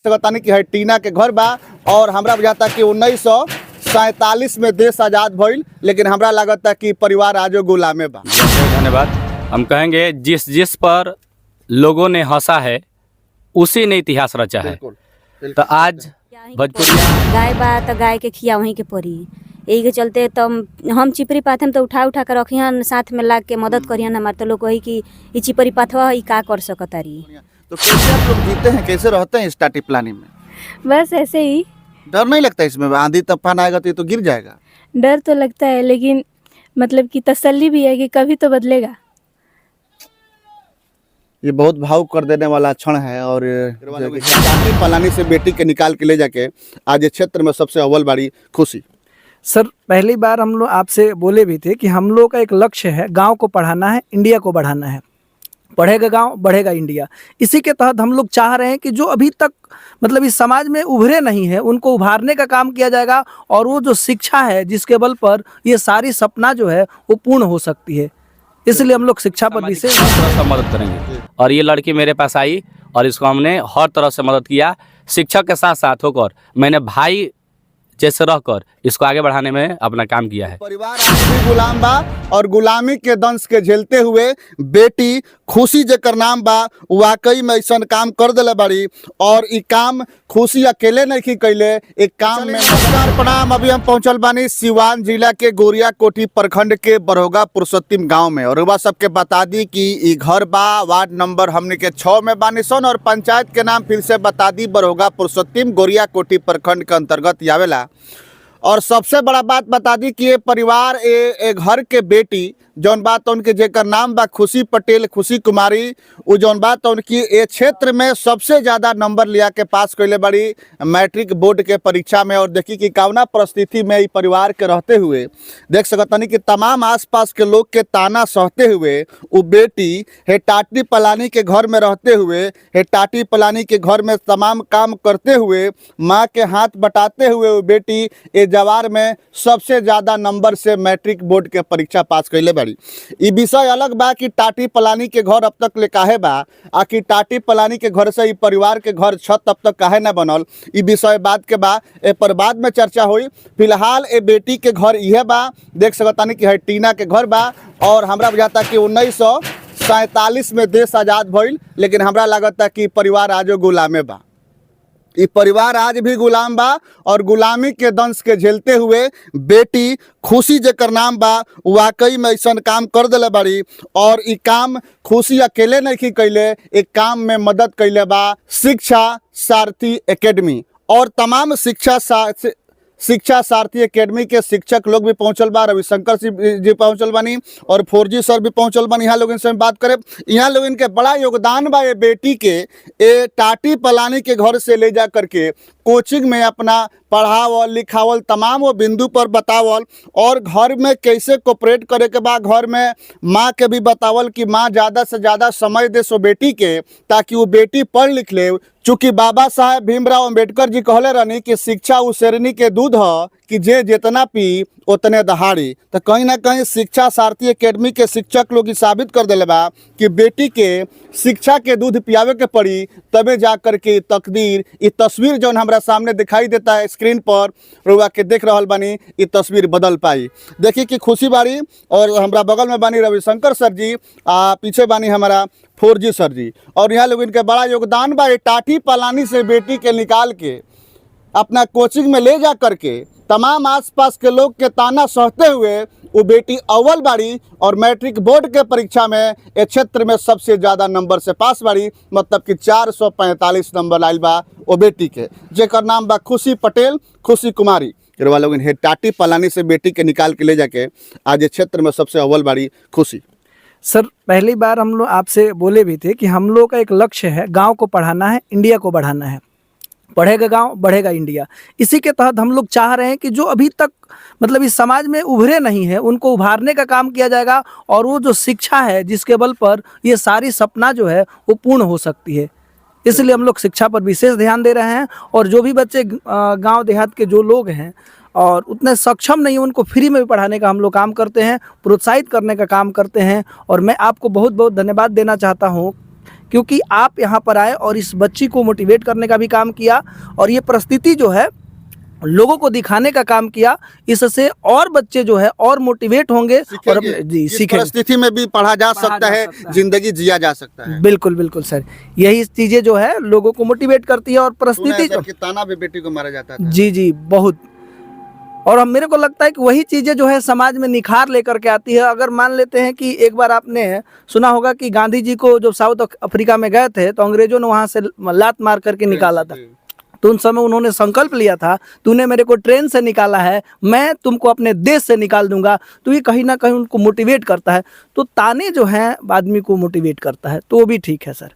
बतानी कि है टीना के घर बा और हमरा बुझाता कि 1947 में देश आज़ाद भइल, लेकिन हमरा लगता कि परिवार आजो गुलामे बा। धन्यवाद। हम कहेंगे जिस जिस पर लोगों ने हंसा है उसी ने इतिहास रचा है। तो आज भोजपुरिया गाय बा तो गाय के खिया वहीं के पड़ी, यही के चलते तो हम चिपरी पाथे में तो उठा उठा कर रखियन, साथ में लाग के मदद करियन। हमारे तो लोग वही कि ये चिपरी पाथवा ही का कर सकतारी। तो कैसे आप लोग जीते हैं, कैसे रहते हैं इस टाटी प्लानी में? बस ऐसे ही। डर नहीं लगता इसमें? आंधी तूफान आएगा तो ये तो गिर जाएगा। डर तो लगता है, लेकिन मतलब कि तसल्ली भी है कि कभी तो बदलेगा। ये बहुत भावुक कर देने वाला क्षण है। और टाटी पलानी से बेटी के निकाल के ले जाके आज इस क्षेत्र में सबसे अव्वल बाड़ी खुशी। सर, पहली बार हम लोग आपसे बोले भी थे कि हम लोग का एक लक्ष्य है गांव को पढ़ाना है, इंडिया को बढ़ाना है। पढ़ेगा गांव बढ़ेगा इंडिया। इसी के तहत हम लोग चाह रहे हैं कि जो अभी तक मतलब इस समाज में उभरे नहीं है उनको उभारने का काम किया जाएगा, और वो जो शिक्षा है जिसके बल पर ये सारी सपना जो है वो पूर्ण हो सकती है, इसलिए हम लोग शिक्षा पर विशेष तरह से मदद करेंगे। और ये लड़की मेरे पास आई और इसको हमने हर तरह से मदद किया। शिक्षक के साथ साथ होकर मैंने भाई जैसे रहकर इसको आगे बढ़ाने में अपना काम किया है। परिवार आज भी गुलाम बा और गुलामी के दंश के झेलते हुए बेटी खुशी जेकर नाम बा वाकई में ऐसा काम कर दिले बाड़ी। और ई काम खुशी अकेले नहीं कैले, एक काम में। नमस्कार प्रणाम। अभी हम पहुंचल बानी सिवान जिला के गोरिया कोठी प्रखंड के बरहोगा पुरुषोत्तम गांव में। और वह सबके बता दी कि ई घर बा वार्ड नंबर हमने के 6 में बानी सन, और पंचायत के नाम फिर से बता दी बरहोगा पुरुषोत्तम गोरिया कोठी प्रखंड के अंतर्गत आवेला। और सबसे बड़ा बात बता दी कि ये परिवार ए घर के बेटी जौन बात उनके जेकर नाम बा खुशी पटेल, खुशी कुमारी, वो जौन बात उनकी ए क्षेत्र में सबसे ज़्यादा नंबर लिया के पास कैले बड़ी मैट्रिक बोर्ड के परीक्षा में। और देखी कि कवना परिस्थिति में ये परिवार के रहते हुए देख सकतनी कि तमाम आसपास के लोग के ताना सहते हुए वो बेटी हे टाटी पलानी के घर में रहते हुए, हे टाटी पलानी के घर में तमाम काम करते हुए, माँ के हाथ बटाते हुए वो बेटी ए जवार में सबसे ज़्यादा नंबर से मैट्रिक बोर्ड के परीक्षा पास कैले। ई विषय अलग बा कि टाटी पलानी के घर अब तक ले काहे बा, आखिर टाटी पलानी के घर से ई परिवार के घर छत अब तक काहे ना बनल, ई विषय बात के बा ए पर बाद में चर्चा हुई। फिलहाल ए बेटी के घर यह बा, देख सकतानी कि है टीना के घर बा। और हमरा बुझाता कि 1947 में देश आज़ाद भइल, लेकिन हमरा लगता कि परिवार आजो गुलामे बा। ये परिवार आज भी गुलाम बा और गुलामी के दंश के झेलते हुए बेटी खुशी जेकर नाम बा वाकई में ऐसा काम कर दिले बाड़ी। और ई काम खुशी अकेले नहीं कैले, एक काम में मदद कैले बा शिक्षा सारथी एकेडमी। और तमाम शिक्षा सारथी एकेडमी के शिक्षक लोग भी पहुंचल बा, रविशंकर जी पहुंचल बानी और 4G सर भी पहुंचल बानी। यहाँ लोग इनसे बात करे, यहाँ लोग इनके बड़ा योगदान बा ये बेटी के ए टाटी पलानी के घर से ले जा करके कोचिंग में अपना पढ़ावल लिखावल तमाम वो बिंदु पर बतावल, और घर में कैसे कोऑपरेट करे के बाद घर में माँ के भी बतावल कि माँ ज़्यादा से ज़्यादा समय दे सो बेटी के, ताकि वो बेटी पढ़ लिख ले। चूँकि बाबा साहेब भीमराव अम्बेडकर जी कहले रहनी कि शिक्षा उ शेरनी के दूध है कि जे जितना पी उतने दहाड़ी। तो कहीं ना कहीं शिक्षा सारथी एकेडमी के शिक्षक लोग साबित कर दिले बा कि बेटी के शिक्षा के दूध पियावे के पड़ी, तबे जा कर के तकदीर। ये तस्वीर जो हमारा सामने दिखाई देता है स्क्रीन पर रुआ के देख रहा बानी, ये तस्वीर बदल पाई। देखिए कि खुशी बाड़ी और हमारा बगल में बानी रविशंकर सर जी, पीछे बानी हमारा 4G सर जी। और यहाँ लोग इनके बड़ा योगदान बा टाटी पलानी से बेटी के निकाल के अपना कोचिंग में ले जा करके तमाम आसपास के लोग के ताना सहते हुए वो बेटी अव्वल बाड़ी और मैट्रिक बोर्ड के परीक्षा में इस क्षेत्र में सबसे ज़्यादा नंबर से पास बाड़ी। मतलब कि 445 नंबर आयल बा वो बेटी के, जेकर नाम बा खुशी पटेल, खुशी कुमारी। लोग इन्हें टाटी पलानी से बेटी के निकाल के ले जाके आज इस क्षेत्र में सबसे अव्वल बाड़ी खुशी। सर, पहली बार हम लोग आपसे बोले भी थे कि हम लोग का एक लक्ष्य है गांव को पढ़ाना है, इंडिया को बढ़ाना है। पढ़ेगा गांव बढ़ेगा इंडिया। इसी के तहत हम लोग चाह रहे हैं कि जो अभी तक मतलब इस समाज में उभरे नहीं है उनको उभारने का काम किया जाएगा, और वो जो शिक्षा है जिसके बल पर ये सारी सपना जो है वो पूर्ण हो सकती है, इसलिए हम लोग शिक्षा पर विशेष ध्यान दे रहे हैं। और जो भी बच्चे गांव देहात के जो लोग हैं और उतने सक्षम नहीं हैं उनको फ्री में भी पढ़ाने का हम लोग काम करते हैं, प्रोत्साहित करने का काम करते हैं। और मैं आपको बहुत बहुत धन्यवाद देना चाहता हूँ क्योंकि आप यहाँ पर आए और इस बच्ची को मोटिवेट करने का भी काम किया और ये परिस्थिति जो है लोगों को दिखाने का काम किया। इससे और बच्चे जो है और मोटिवेट होंगे और अपने जी इस सीखेंगे। परिस्थिति में भी पढ़ा जा सकता जा है, सकता है। जिंदगी जिया जा सकता है। बिल्कुल बिल्कुल सर, यही चीजें जो है लोगों को मोटिवेट करती है और परिस्थिति जो कि ताना भी बेटी को मारा जाता था। जी जी बहुत। और हम मेरे को लगता है कि वही चीज़ें जो है समाज में निखार लेकर के आती है। अगर मान लेते हैं कि एक बार आपने सुना होगा कि गांधी जी को जब साउथ अफ्रीका में गए थे तो अंग्रेजों ने वहां से लात मार करके निकाला था, तो उन समय उन्होंने संकल्प लिया था, तूने मेरे को ट्रेन से निकाला है, मैं तुमको अपने देश से निकाल दूंगा। तो ये कहीं ना कहीं उनको मोटिवेट करता है। तो ताने जो हैं आदमी को मोटिवेट करता है, तो वो भी ठीक है सर।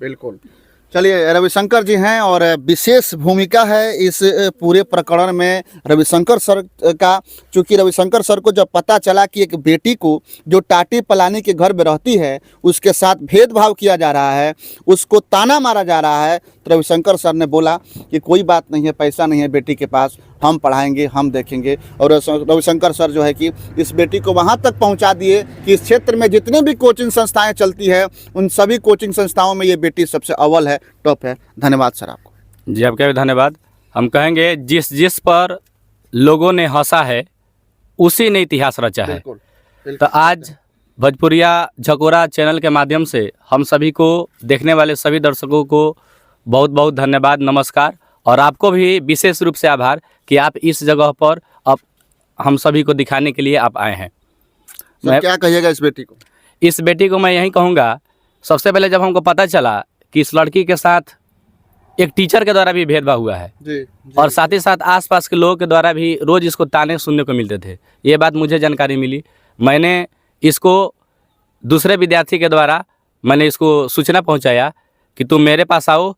बिल्कुल। चलिए, रविशंकर जी हैं और विशेष भूमिका है इस पूरे प्रकरण में रविशंकर सर का। चूँकि रविशंकर सर को जब पता चला कि एक बेटी को जो टाटी पलानी के घर में रहती है उसके साथ भेदभाव किया जा रहा है, उसको ताना मारा जा रहा है, तो रविशंकर सर ने बोला कि कोई बात नहीं है, पैसा नहीं है बेटी के पास, हम पढ़ाएंगे, हम देखेंगे। और रविशंकर सर जो है कि इस बेटी को वहाँ तक पहुँचा दिए कि इस क्षेत्र में जितने भी कोचिंग संस्थाएं चलती है उन सभी कोचिंग संस्थाओं में ये बेटी सबसे अव्वल है, टॉप है। धन्यवाद सर आपको। जी, आपका भी धन्यवाद। हम कहेंगे जिस जिस पर लोगों ने हंसा है उसी ने इतिहास रचा है। तो आज भोजपुरिया झकोरा चैनल के माध्यम से हम सभी को, देखने वाले सभी दर्शकों को बहुत बहुत धन्यवाद, नमस्कार। और आपको भी विशेष रूप से आभार कि आप इस जगह पर अब हम सभी को दिखाने के लिए आप आए हैं। मैं क्या कहिएगा इस बेटी को? इस बेटी को मैं यही कहूँगा, सबसे पहले जब हमको पता चला कि इस लड़की के साथ एक टीचर के द्वारा भी भेदभाव हुआ है जी। और साथ ही साथ आसपास के लोगों के द्वारा भी रोज़ इसको ताने सुनने को मिलते थे, ये बात मुझे जानकारी मिली। मैंने इसको दूसरे विद्यार्थी के द्वारा मैंने इसको सूचना पहुंचाया कि तुम मेरे पास आओ,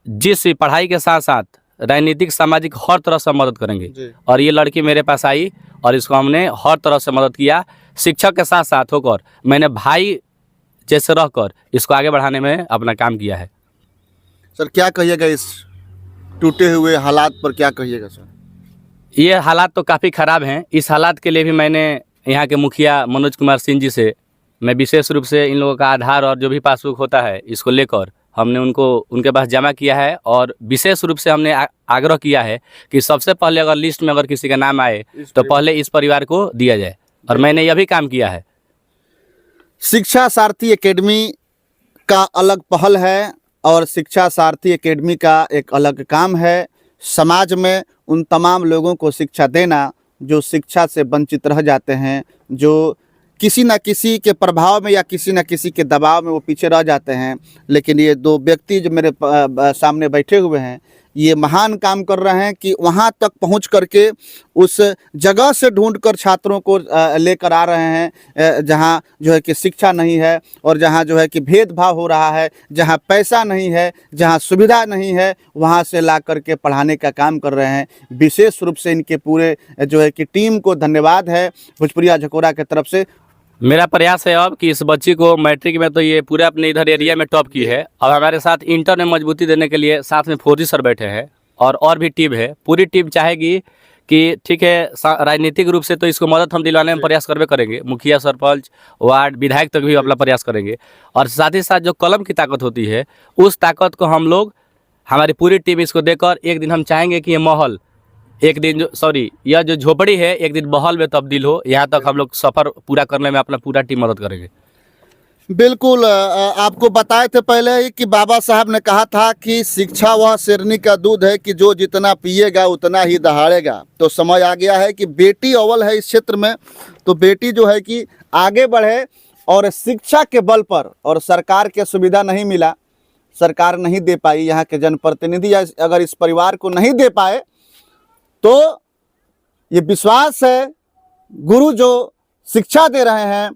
जिस पढ़ाई के साथ साथ राजनीतिक सामाजिक हर तरह से मदद करेंगे। और ये लड़की मेरे पास आई और इसको हमने हर तरह से मदद किया। शिक्षक के साथ साथ होकर मैंने भाई जैसे रहकर इसको आगे बढ़ाने में अपना काम किया है। सर क्या कहिएगा इस टूटे हुए हालात पर, क्या कहिएगा सर? ये हालात तो काफ़ी ख़राब हैं। इस हालात के लिए भी मैंने यहाँ के मुखिया मनोज कुमार सिंह जी से मैं विशेष रूप से इन लोगों का आधार और जो भी पासबुक होता है इसको लेकर हमने उनके पास जमा किया है। और विशेष रूप से हमने आग्रह किया है कि सबसे पहले अगर लिस्ट में अगर किसी का नाम आए तो पहले इस परिवार को दिया जाए, और मैंने यह भी काम किया है। शिक्षा सारथी एकेडमी का अलग पहल है और शिक्षा सारथी एकेडमी का एक अलग काम है समाज में उन तमाम लोगों को शिक्षा देना जो शिक्षा से वंचित रह जाते हैं, जो किसी न किसी के प्रभाव में या किसी न किसी के दबाव में वो पीछे रह जाते हैं। लेकिन ये दो व्यक्ति जो मेरे सामने बैठे हुए हैं, ये महान काम कर रहे हैं कि वहाँ तक पहुँच करके उस जगह से ढूंढकर छात्रों को लेकर आ रहे हैं जहाँ जो है कि शिक्षा नहीं है और जहाँ जो है कि भेदभाव हो रहा है, जहाँ पैसा नहीं है, जहाँ सुविधा नहीं है, वहाँ से ला करके पढ़ाने का काम कर रहे हैं। विशेष रूप से इनके पूरे जो है कि टीम को धन्यवाद है भोजपुरिया झकोरा की तरफ से। मेरा प्रयास है अब कि इस बच्ची को मैट्रिक में तो ये पूरे अपने इधर एरिया में टॉप की है, और हमारे साथ इंटर में मजबूती देने के लिए साथ में फौजी सर बैठे हैं और भी टीम है। पूरी टीम चाहेगी कि ठीक है, राजनीतिक रूप से तो इसको मदद हम दिलवाने में प्रयास करवे करेंगे। मुखिया, सरपंच, वार्ड, विधायक तक भी अपना प्रयास करेंगे। और साथ ही साथ जो कलम की ताकत होती है उस ताकत को हम लोग, हमारी पूरी टीम इसको देकर एक दिन हम चाहेंगे कि ये माहौल एक दिन यह जो झोपड़ी है एक दिन महल में तब्दील हो। यहाँ तक हम लोग सफ़र पूरा करने में अपना पूरा टीम मदद करेंगे। बिल्कुल, आपको बताए थे पहले ही कि बाबा साहब ने कहा था कि शिक्षा वह शेरनी का दूध है कि जो जितना पिएगा उतना ही दहाड़ेगा। तो समय आ गया है कि बेटी अव्वल है इस क्षेत्र में, तो बेटी जो है कि आगे बढ़े और शिक्षा के बल पर, और सरकार के सुविधा नहीं मिला, सरकार नहीं दे पाई, यहाँ के जनप्रतिनिधि अगर इस परिवार को नहीं दे पाए तो ये विश्वास है गुरु जो शिक्षा दे रहे हैं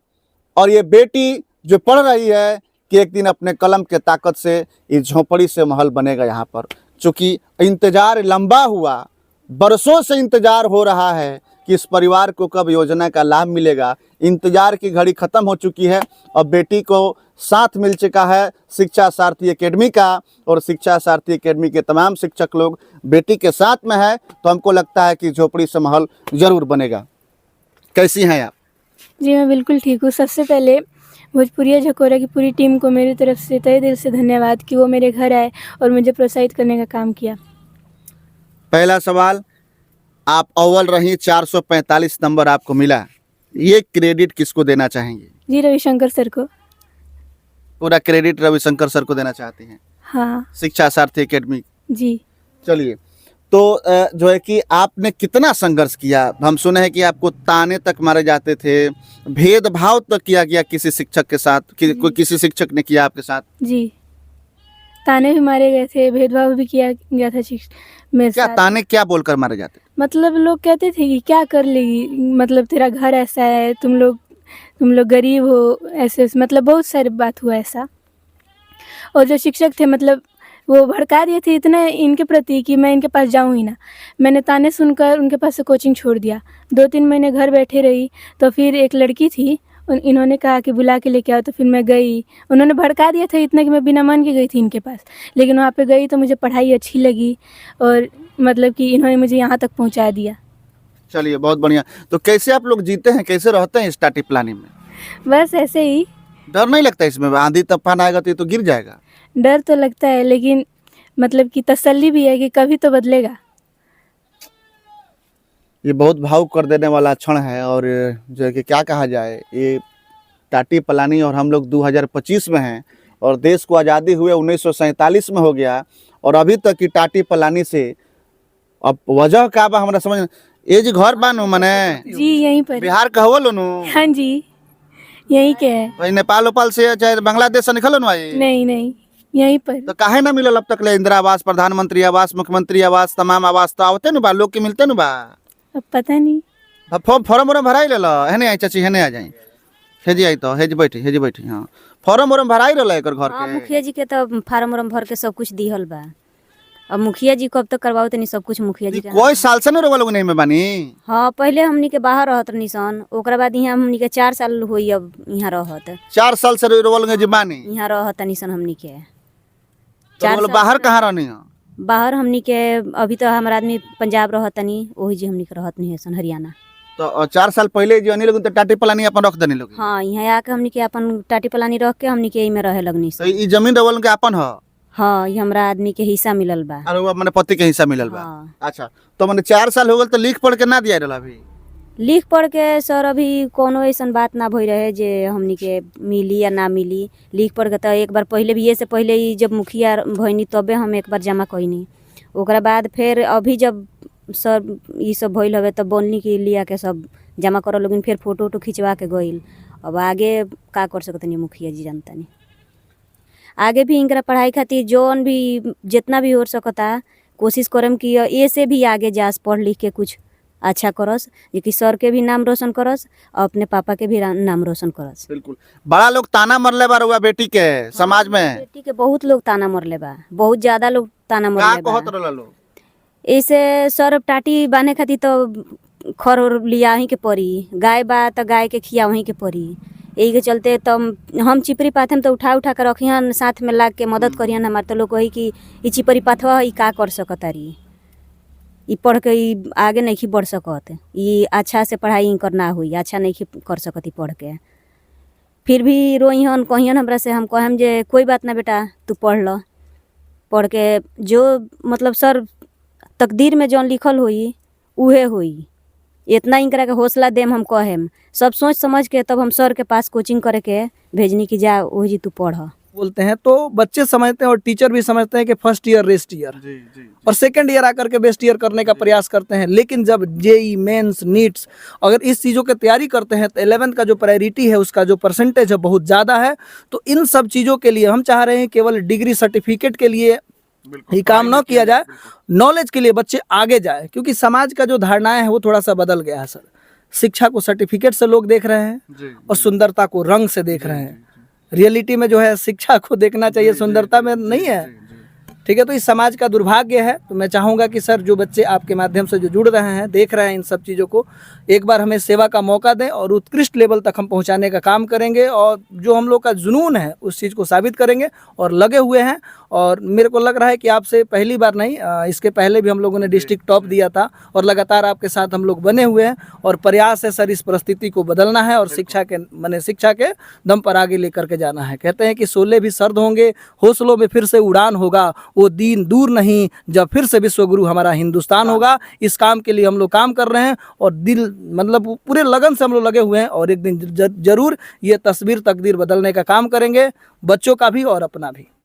और ये बेटी जो पढ़ रही है कि एक दिन अपने कलम के ताकत से इस झोपड़ी से महल बनेगा यहाँ पर। चूँकि इंतज़ार लंबा हुआ, बरसों से इंतज़ार हो रहा है कि इस परिवार को कब योजना का लाभ मिलेगा। इंतज़ार की घड़ी ख़त्म हो चुकी है और बेटी को साथ मिल चुका है शिक्षा सारथी एकेडमी का, और शिक्षा सारथी एकेडमी के तमाम शिक्षक लोग बेटी के साथ में है। तो हमको लगता है कि झोपड़ी से महल ज़रूर बनेगा। कैसी हैं आप? जी मैं बिल्कुल ठीक हूँ। सबसे पहले भोजपुरिया झकोरा की पूरी टीम को मेरी तरफ से तहे दिल से धन्यवाद कि वो मेरे घर आए और मुझे प्रोत्साहित करने का काम किया। पहला सवाल, आप अव्वल रही, 445 नंबर आपको मिला, ये क्रेडिट किसको देना चाहेंगे? जी रविशंकर सर को। पूरा क्रेडिट रविशंकर सर को देना चाहते हैं, हाँ शिक्षा सारथी एकेडमी। जी। चलिए, तो जो है कि आपने कितना संघर्ष किया? हम सुने हैं कि आपको ताने तक मारे जाते थे, भेदभाव तक किया गया किसी शिक्षक के साथ, कोई किसी शिक्षक ने किया आपके साथ? जी, ताने भी मारे गए थे, भेदभाव भी किया गया था मेरे क्या साथ। ताने क्या बोलकर मारे जाते? मतलब लोग कहते थे कि क्या कर लेगी, मतलब तेरा घर ऐसा है, तुम लोग गरीब हो, ऐसे मतलब बहुत सारी बात हुआ ऐसा। और जो शिक्षक थे मतलब वो भड़का दिए थे इतना इनके प्रति कि मैं इनके पास जाऊँ ही ना। मैंने ताने सुनकर उनके पास से कोचिंग छोड़ दिया। 2-3 महीने घर बैठे रही, तो फिर एक लड़की थी, इन्होंने कहा कि बुला के लेके आओ, तो फिर मैं गई। उन्होंने भड़का दिया था इतना कि मैं बिना मन के गई थी इनके पास, लेकिन वहाँ पे गई तो मुझे पढ़ाई अच्छी लगी और मतलब कि इन्होंने मुझे यहाँ तक पहुँचा दिया। चलिए, बहुत बढ़िया। तो कैसे आप लोग जीते हैं, कैसे रहते हैं इस टाटी प्लानिंग में? बस ऐसे ही। डर नहीं लगता इसमें? आंधी तूफान आएगा तो ये तो गिर जाएगा। डर तो लगता है, लेकिन मतलब कि तसल्ली भी है कि कभी तो बदलेगा। ये बहुत भावुक कर देने वाला क्षण है, और जो है कि क्या कहा जाए, ये टाटी प्लानी और हम लोग 2025 में हैं और देश को आज़ादी हुए 1947 में हो गया, और अभी तक की टाटी प्लानी से अब वजह का बा हमरा समझ। ये जी घर बानू मने जी यहीं पर। बिहार कहवो लोनु? हाँ जी, यहीं के है। भाई नेपाल उपाल से चाहे बांग्लादेश से निकलो भाई? नहीं, यहीं पर। तो काहे ना मिलल अब तक ले? इंदिरा आवास, प्रधानमंत्री आवास, मुख्यमंत्री आवास, तमाम आवास तो आवते नु बा, लोग के मिलते नु बा। अब पता नहीं। फॉर्म वॉर्म भराई ले लो। हेने आई चाची, हेने आ जाई, हेजी आई तो हेजी बैठी। हाँ, फॉर्म वॉर्म भराई रहल एकर घर हाँ, के? मुखिया जी के तो फार्म उर्म भर के सब कुछ दिहल बा। अब मुखिया जी कब तक करवाओ तनी सब कुछ मुखिया जी के। कोई साल से न रोवा लोग नहीं में बानी? हाँ, पहले हमनी के बाहर रहत रहनी सन, ओकरा बाद यहाँ हमनी के 4 साल हुई अब यहाँ रहत। 4 साल से रोवा लोग जी बानी? यहाँ रहत तनी सन हमनी के। तो बोलो बाहर कहाँ रहनी हो? बाहर हमनी के अभी तो हमारा आदमी पंजाब रहत तनी, वही जी हमनी के रहत नहीं है सन, हरियाणा। तो 4 साल पहले जो अनिल लोग तो टाटी प्लानी अपन रख देनी लोग? हाँ, यहाँ आके हमनी के अपन टाटी पलानी रख के हमनी के यही में रहे लगनी तो सन। ई जमीन रोवा लोग के अपन हो? हाँ, ये हमरा आदमी के हिस्सा मिलल बा। और वो मने पति के हिस्सा मिलल बा? हाँ। अच्छा, तो मने 4 साल हो गल तो लिख पढ़ के ना दिया रहल अभी? लिख पढ़ के सर अभी कोनो ऐसा बात ना भई रहे जे हमनी के मिली या ना मिली। लिख पढ़ के तो एक बार पहले भी, ये से पहले ही जब मुखिया भइनी तबे हम एक बार जमा कइनी। ओकरा बाद फिर अभी जब सर ये सब भइल हवे तब बोलनी कि लिया के सब जमा करो, लेकिन फिर फोटो वोटो खिंचवा के गइल। अब आगे का कर सकतनी मुखिया जी जानता नहीं। आगे भी इनकरा पढ़ाई खातिर जोन भी जितना भी हो सकता कोशिश करम कि ये से भी आगे जास, पढ़ लिख के कुछ अच्छा करस, जे कि सर के भी नाम रोशन करस और अपने पापा के भी नाम रोशन करस। बिल्कुल। बड़ा लोग ताना मरले बा रउआ बेटी के समाज में? बेटी के बहुत लोग ताना मरले बा, बहुत ज्यादा लोग ताना का मरले कहत बा। रहल लोग? ऐसे सर टाटी बांधे खातिर तो खर उर लिया ही के पड़ी, गाय बा तो गाय के खिया वहीं के पड़ी। यही के चलते तब हम चिपरी पाथम तो उठा के रखिहन, साथ में लाग के मदद करिहन हमार। तो लोग कही कि ई चिपरी पाथवा ई का कर सकतारी, ई पढ़ के ई आगे नहीं बढ़ सकत, ई अच्छा से पढ़ाई इनकर ना हुई, अच्छा नहीं कर सकत ई पढ़ के। फिर भी रोइहन कहिहन हमरा से, हम कहम जे कोई बात ना बेटा, तू पढ़ ल, पढ़ के जो मतलब सर तकदीर में जौन लिखल होई उहे होई। इतना इनकरा के हौसला देम, हम कहेम सब सोच समझ के तब हम सर के पास कोचिंग करे के भेजनी कि जा वही जी तू पढ़। बोलते हैं तो बच्चे समझते हैं और टीचर भी समझते हैं कि फर्स्ट ईयर रेस्ट ईयर, और सेकंड ईयर आकर के बेस्ट ईयर करने का प्रयास करते हैं। लेकिन जब जेई मेंस नीट्स अगर इस चीज़ों की तैयारी करते हैं तो 11th का जो प्रायोरिटी है, उसका जो परसेंटेज है बहुत ज़्यादा है। तो इन सब चीज़ों के लिए हम चाह रहे हैं केवल डिग्री सर्टिफिकेट के लिए ही काम न किया जाए, नॉलेज के लिए बच्चे आगे जाए, क्योंकि समाज का जो धारणाएं है वो थोड़ा सा बदल गया है सर। शिक्षा को सर्टिफिकेट से लोग देख रहे हैं और सुंदरता को रंग से देख रहे हैं। रियलिटी में जो है शिक्षा को देखना चाहिए, सुंदरता में नहीं है। ठीक है, तो इस समाज का दुर्भाग्य है। तो मैं चाहूँगा कि सर जो बच्चे आपके माध्यम से जो जुड़ रहे हैं, देख रहे हैं इन सब चीज़ों को, एक बार हमें सेवा का मौका दें और उत्कृष्ट लेवल तक हम पहुँचाने का काम करेंगे, और जो हम लोग का जुनून है उस चीज़ को साबित करेंगे और लगे हुए हैं। और मेरे को लग रहा है कि आपसे पहली बार नहीं, इसके पहले भी हम लोगों ने डिस्ट्रिक्ट टॉप दिया था और लगातार आपके साथ हम लोग बने हुए हैं और प्रयास है सर इस परिस्थिति को बदलना है और शिक्षा के दम पर आगे लेकर के जाना है। कहते हैं कि शोले भी सर्द होंगे, हौसलों में फिर से उड़ान होगा, वो दिन दूर नहीं जब फिर से विश्वगुरु हमारा हिंदुस्तान होगा। इस काम के लिए हम लोग काम कर रहे हैं और दिल मतलब पूरे लगन से हम लोग लगे हुए हैं और एक दिन जरूर ये तस्वीर तकदीर बदलने का काम करेंगे, बच्चों का भी और अपना भी।